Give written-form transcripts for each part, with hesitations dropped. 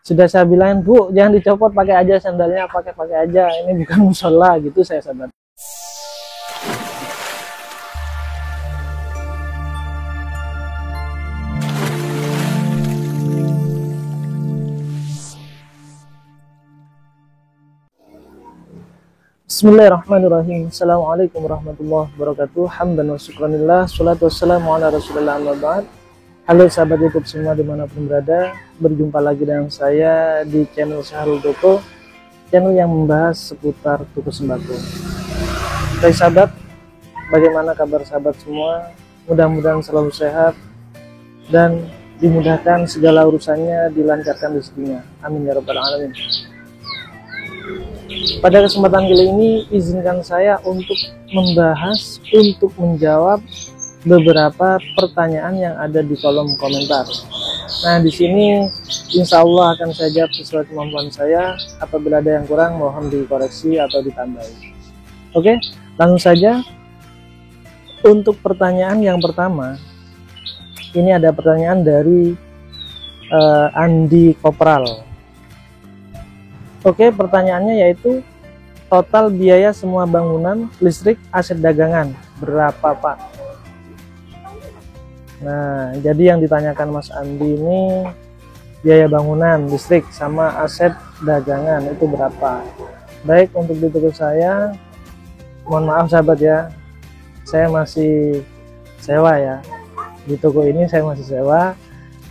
Sudah saya bilangin, Bu, jangan dicopot, pakai aja sandalnya, pakai aja, ini bukan musola gitu saya sahabat. Bismillahirrahmanirrahim. Assalamualaikum warahmatullahi wabarakatuh. Hamdan wa syukranillah, salatu wassalamu ala rasulillah, amma ba'd. Halo sahabat YouTube semua dimanapun berada, berjumpa lagi dengan saya di channel Syahrul Toko, channel yang membahas seputar toko sembako. Baik sahabat, bagaimana kabar sahabat semua? Mudah-mudahan selalu sehat dan dimudahkan segala urusannya, dilancarkan rezekinya. Amin ya rabbal alamin. Pada kesempatan kali ini izinkan saya untuk menjawab beberapa pertanyaan yang ada di kolom komentar. Nah, di sini insya Allah akan saya jawab sesuai kemampuan saya. Apabila ada yang kurang, mohon dikoreksi atau ditambahi. Oke, langsung saja. Untuk pertanyaan yang pertama, ini ada pertanyaan dari Andi Kopral. Oke, pertanyaannya yaitu total biaya semua bangunan, listrik, aset dagangan berapa, Pak? Nah, jadi yang ditanyakan Mas Andi ini biaya bangunan, listrik, sama aset dagangan itu berapa? Baik, untuk di toko saya, mohon maaf sahabat ya, saya masih sewa ya. Di toko ini saya masih sewa.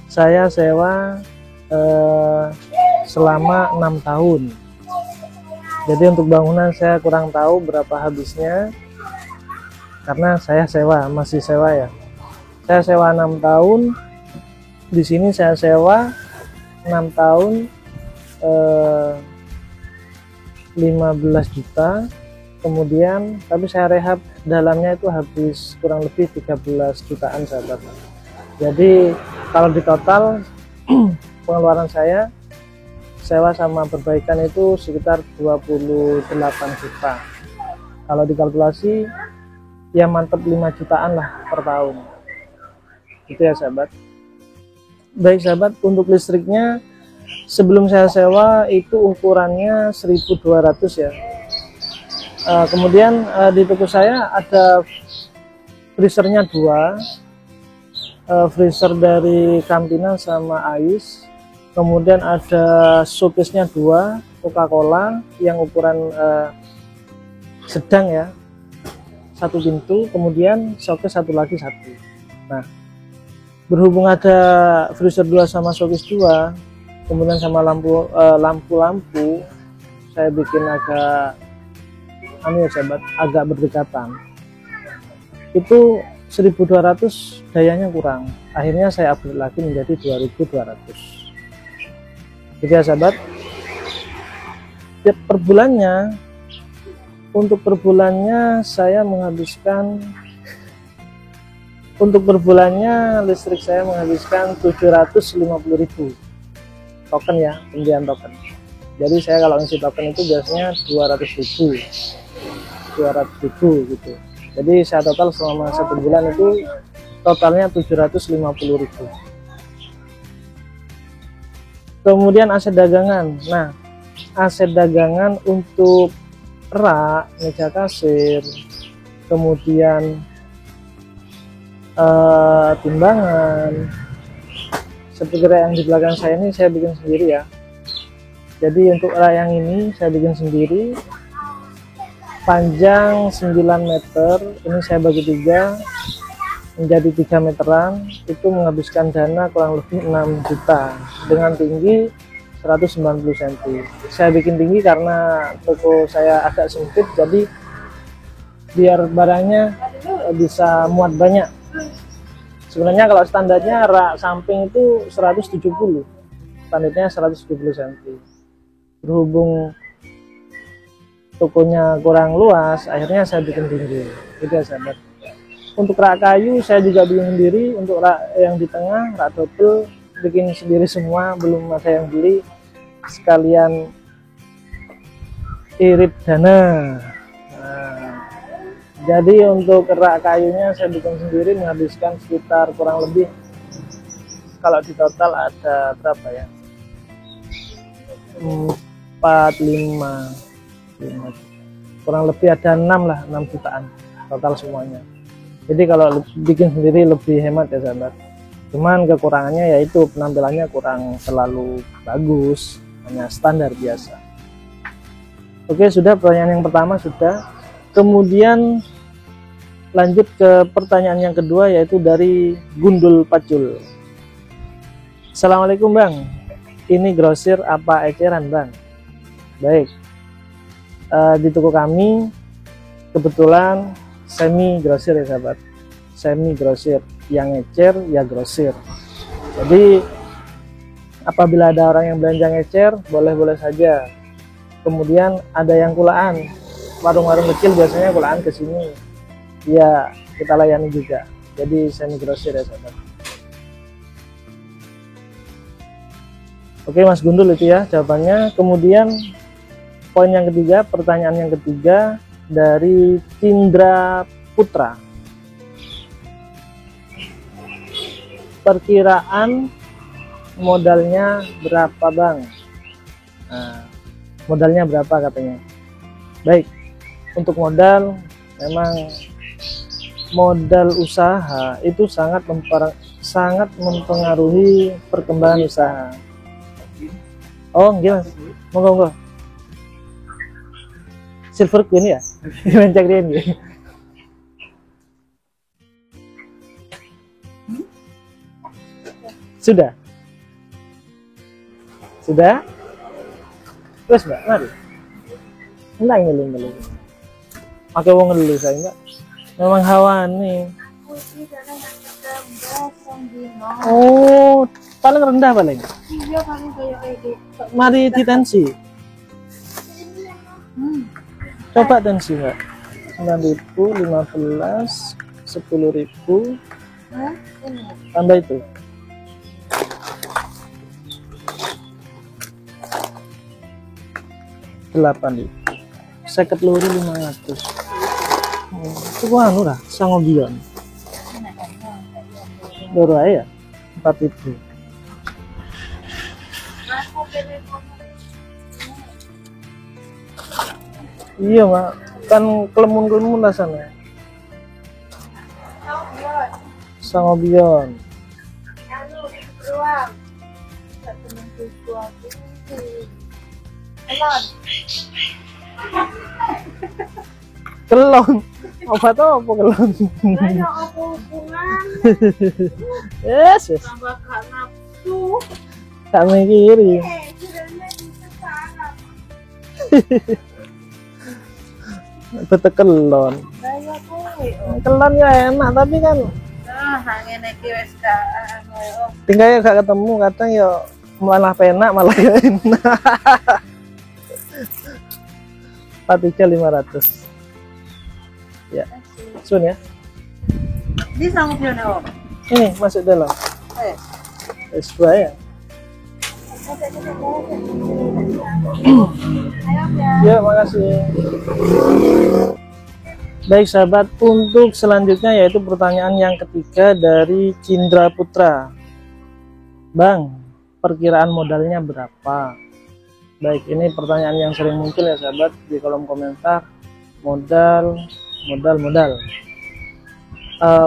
Saya sewa selama 6 tahun. Jadi untuk bangunan saya kurang tahu berapa habisnya, karena saya sewa, masih sewa ya. Saya sewa 6 tahun. Di sini saya sewa 6 tahun 15 juta. Kemudian tapi saya rehab dalamnya itu habis kurang lebih 13 jutaan sahabat. Jadi kalau di total pengeluaran saya sewa sama perbaikan itu sekitar 28 juta. Kalau dikalkulasi ya mantap 5 jutaan lah per tahun. Itu ya sahabat. Baik sahabat, untuk listriknya sebelum saya sewa itu ukurannya 1200 ya. Kemudian di toko saya ada freezernya 2, freezer dari Campina sama Ais. Kemudian ada showcase-nya 2, Coca-Cola yang ukuran sedang ya, 1 pintu. Kemudian showcase satu lagi 1. Nah, berhubung ada freezer 2 sama showcase 2, kemudian sama lampu-lampu, saya bikin agak ya sahabat, agak berdekatan. Itu 1200 dayanya kurang. Akhirnya saya upgrade lagi menjadi 2200. Jadi ya sahabat, per bulannya, untuk per bulannya saya menghabiskan, untuk per bulannya listrik saya menghabiskan 750.000 token ya, pembelian token. Jadi saya kalau ngisi token itu biasanya 200.000 gitu. Jadi saya total selama 1 bulan itu totalnya 750.000. Kemudian aset dagangan. Nah, aset dagangan untuk rak, meja kasir, kemudian timbangan, seperti yang di belakang saya ini saya bikin sendiri ya. Jadi untuk rak yang ini saya bikin sendiri, panjang 9 meter, ini saya bagi 3 menjadi 3 meteran. Itu menghabiskan dana kurang lebih 6 juta dengan tinggi 190 cm. Saya bikin tinggi karena toko saya agak sempit, jadi biar barangnya bisa muat banyak. Sebenarnya kalau standarnya rak samping itu 170, standarnya 170 cm. Berhubung tokonya kurang luas, akhirnya saya bikin tinggi. Itu ya sahabat. Untuk rak kayu saya juga bikin sendiri. Untuk rak yang di tengah, rak double, bikin sendiri semua, belum ada yang beli. Sekalian irit dana. Nah, jadi untuk rak kayunya saya bikin sendiri, menghabiskan sekitar kurang lebih, kalau di total ada berapa ya, 45 kurang lebih ada 6 lah, 6 jutaan total semuanya. Jadi kalau bikin sendiri lebih hemat ya sahabat. Cuman kekurangannya yaitu penampilannya kurang terlalu bagus, hanya standar biasa. Oke, sudah pertanyaan yang pertama sudah. Kemudian lanjut ke pertanyaan yang kedua, yaitu dari Gundul Pacul. Assalamualaikum Bang, ini grosir apa eceran Bang? Baik, di toko kami kebetulan semi grosir ya sahabat, semi grosir, yang ecer ya grosir. Jadi apabila ada orang yang belanja ngecer, boleh-boleh saja. Kemudian ada yang kulaan, warung-warung kecil biasanya kulaan ke sini, ya kita layani juga. Jadi semi grosir ya sahabat. Oke Mas Gundul, itu ya jawabannya. Kemudian poin yang ketiga, pertanyaan yang ketiga dari Cindra Putra. Perkiraan modalnya berapa Bang? Nah, modalnya berapa katanya? Baik, untuk modal, memang modal usaha itu sangat mempengaruhi perkembangan usaha. Oh gimana? Monggo. Silver Queen ya? Mencak dia ini. Sudah? Sudah? Terus Mbak, mari. Enggak ngeling. Pakai wong dulu saya enggak. Memang hawa nih. Oh, paling rendah paling. Iya, paling kayak gitu. Mari ditensi. Coba tensi Mbak. 9.000, 15, 10.000. Tambah itu. 8.000. 50.500. Itu anu lah, sangobion. Baru aja 4.000. Iya Mak, kan kelemun rasanya. Sangobion. Kelon. Obat apa kelon? Ada apa hubungan? Yes. Tambah gak nafsu. Gak mikiri. Kiranya itu sangat. Betul kelon. Saya kowe. Kelon ya enak tapi kan Ngene iki wis gak tinggal ya gak ketemu, kadang ya malah penak malah ya enak. 4.500. Ya, sun ya. Di sangobion om. Ini masuk dalam. S2 ya. Ya, makasih. Baik sahabat, untuk selanjutnya yaitu pertanyaan yang ketiga dari Cindra Putra. Bang, perkiraan modalnya berapa? Baik, ini pertanyaan yang sering muncul ya sahabat di kolom komentar. Modal.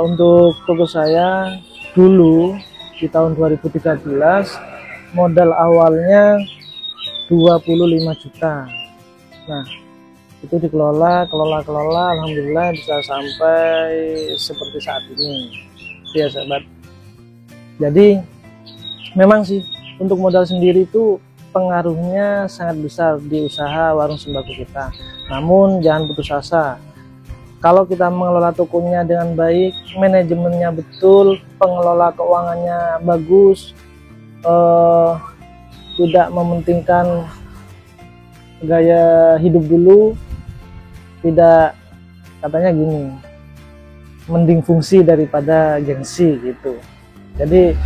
Untuk toko saya dulu di tahun 2013 modal awalnya 25 juta. Nah, itu dikelola, alhamdulillah bisa sampai seperti saat ini. Ya sahabat. Jadi memang sih untuk modal sendiri itu pengaruhnya sangat besar di usaha warung sembako kita. Namun jangan putus asa. Kalau kita mengelola tokonya dengan baik, manajemennya betul, pengelola keuangannya bagus, tidak mementingkan gaya hidup dulu, tidak, katanya gini, mending fungsi daripada gengsi gitu. Jadi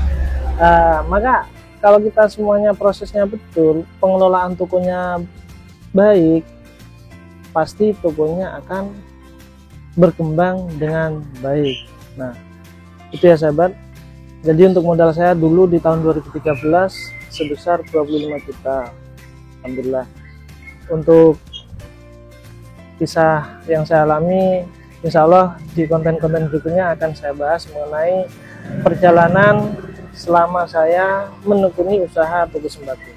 maka kalau kita semuanya prosesnya betul, pengelolaan tokonya baik, pasti tokonya akan berkembang dengan baik. Nah, itu ya sahabat. Jadi untuk modal saya dulu di tahun 2013 sebesar 25 juta. alhamdulillah. Untuk kisah yang saya alami, insya Allah di konten-konten berikutnya akan saya bahas mengenai perjalanan selama saya menekuni usaha toko sembako.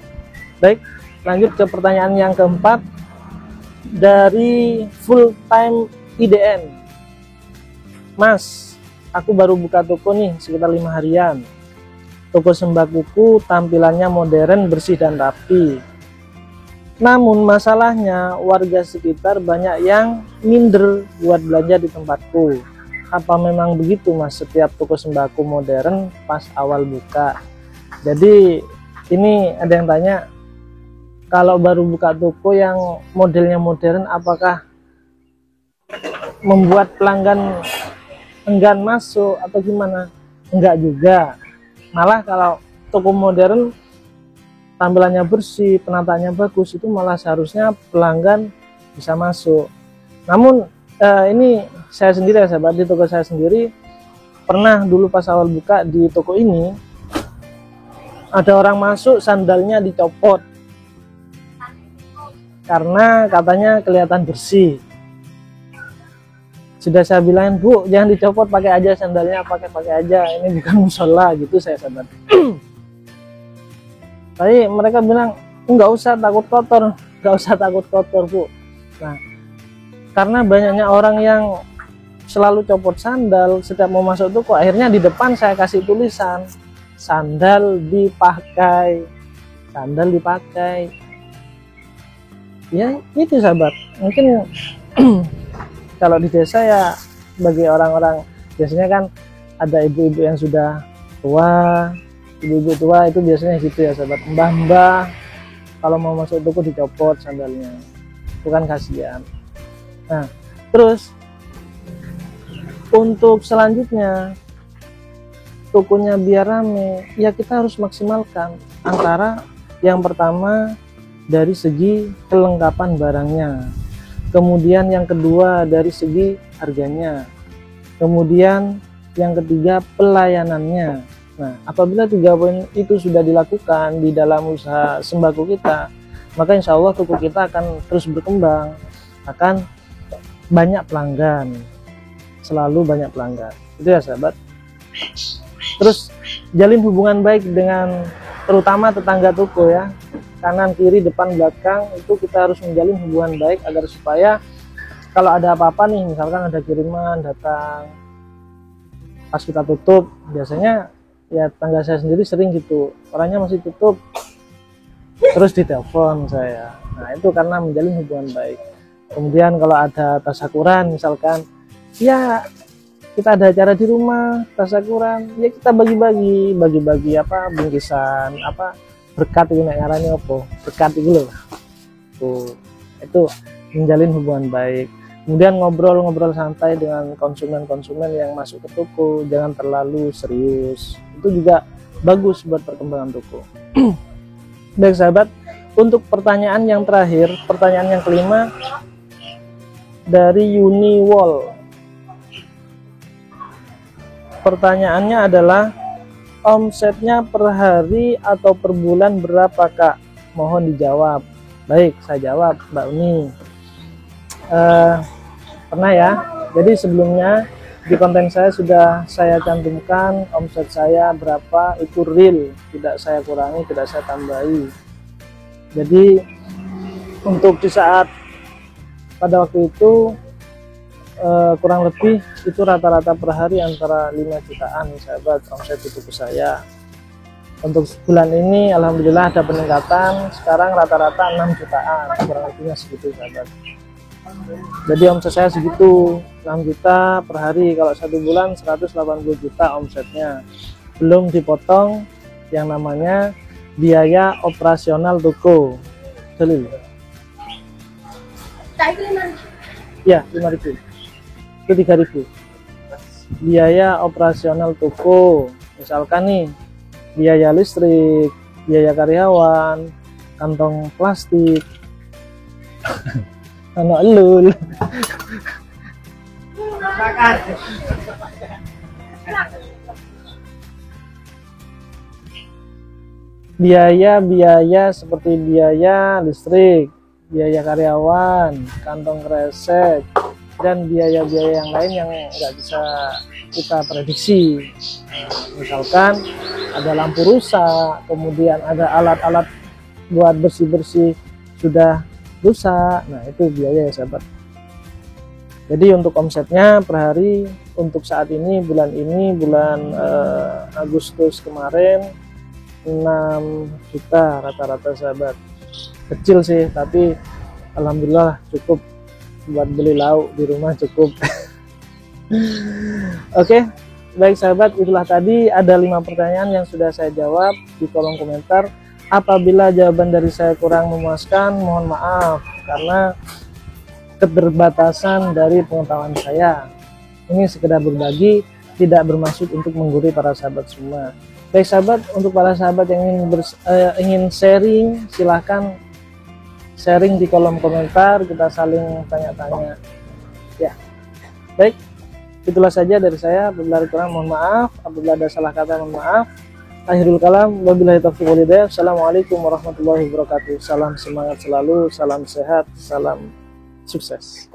Baik, lanjut ke pertanyaan yang keempat dari full time IDN. Mas, aku baru buka toko nih sekitar 5 harian. Toko sembakuku tampilannya modern, bersih dan rapi. Namun masalahnya warga sekitar banyak yang minder buat belanja di tempatku. Apa memang begitu Mas, setiap toko sembako modern pas awal buka? Jadi ini ada yang tanya, kalau baru buka toko yang modelnya modern, apakah membuat pelanggan enggan masuk atau gimana? Enggak juga. Malah kalau toko modern tampilannya bersih, penataannya bagus, itu malah seharusnya pelanggan bisa masuk. Namun ini saya sendiri ya sahabat, di toko saya sendiri pernah dulu pas awal buka di toko ini, ada orang masuk sandalnya dicopot karena katanya kelihatan bersih. Sudah saya bilang, Bu, jangan dicopot, pakai aja sandalnya, pakai aja, ini bukan musola gitu saya sahabat. Tapi mereka bilang, nggak usah takut kotor, nggak usah takut kotor Bu. Nah, karena banyaknya orang yang selalu copot sandal setiap mau masuk toko, akhirnya di depan saya kasih tulisan, sandal dipakai, sandal dipakai. Ya itu sahabat, mungkin kalau di desa ya bagi orang-orang biasanya kan ada ibu-ibu yang sudah tua, ibu-ibu tua itu biasanya gitu ya sahabat, mbah-mbah kalau mau masuk toko dicopot sandalnya, itu kan kasihan. Nah terus untuk selanjutnya tokonya biar rame, ya kita harus maksimalkan antara yang pertama dari segi kelengkapan barangnya, kemudian yang kedua dari segi harganya, kemudian yang ketiga pelayanannya. Nah, apabila 3 poin itu sudah dilakukan di dalam usaha sembako kita, maka insya Allah toko kita akan terus berkembang, akan banyak pelanggan, selalu banyak pelanggan. Itu ya sahabat. Terus jalin hubungan baik dengan terutama tetangga toko ya, kanan kiri depan belakang, itu kita harus menjalin hubungan baik agar supaya kalau ada apa-apa nih, misalkan ada kiriman datang pas kita tutup, biasanya ya tetangga saya sendiri sering gitu, orangnya masih tutup terus ditelepon saya. Nah itu karena menjalin hubungan baik. Kemudian kalau ada tasyakuran misalkan, ya kita ada acara di rumah tasyakuran, ya kita bagi-bagi apa bingkisan apa berkat itu ngarannya apa berkat itu loh. Tuh itu menjalin hubungan baik. Kemudian ngobrol-ngobrol santai dengan konsumen-konsumen yang masuk ke toko, jangan terlalu serius, itu juga bagus buat perkembangan toko. Baik sahabat, untuk pertanyaan yang terakhir, pertanyaan yang kelima dari Uniwall. Pertanyaannya adalah, omsetnya per hari atau per bulan berapa Kak? Mohon dijawab. Baik, saya jawab Mbak Uni. Pernah ya, jadi sebelumnya di konten saya sudah saya cantumkan omset saya berapa, itu real, tidak saya kurangi, tidak saya tambahi. Jadi untuk di saat pada waktu itu kurang lebih itu rata-rata per hari antara 5 jutaan sahabat omset di toko saya. Untuk bulan ini alhamdulillah ada peningkatan, sekarang rata-rata 6 jutaan, kurang lebihnya segitu sahabat. Jadi omset saya segitu, 6 juta per hari. Kalau 1 bulan 180 juta omsetnya, belum dipotong yang namanya biaya operasional toko. Dalil ya 5.000, itu 3.000 biaya operasional toko. Misalkan nih biaya listrik, biaya karyawan, kantong plastik anak elul. biaya seperti biaya listrik, biaya karyawan, kantong kresek, dan biaya-biaya yang lain yang nggak bisa kita prediksi. Misalkan ada lampu rusak, kemudian ada alat-alat buat bersih-bersih sudah rusak, nah itu biaya ya sahabat. Jadi untuk omsetnya per hari untuk saat ini bulan Agustus kemarin 6 juta rata-rata sahabat. Kecil sih tapi alhamdulillah cukup buat beli lauk di rumah cukup. Oke, baik sahabat, itulah tadi ada 5 pertanyaan yang sudah saya jawab di kolom komentar. Apabila jawaban dari saya kurang memuaskan, mohon maaf karena keterbatasan dari pengetahuan saya. Ini sekedar berbagi, tidak bermaksud untuk menggurui para sahabat semua. Baik sahabat, untuk para sahabat yang ingin sharing, silahkan sharing di kolom komentar, kita saling tanya-tanya ya. Baik, itulah saja dari saya. Apabila kurang mohon maaf, apabila ada salah kata mohon maaf. Akhirul kalam, wabillahi taufiq wal hidayah. Assalamualaikum warahmatullahi wabarakatuh. Salam semangat selalu, salam sehat, salam sukses.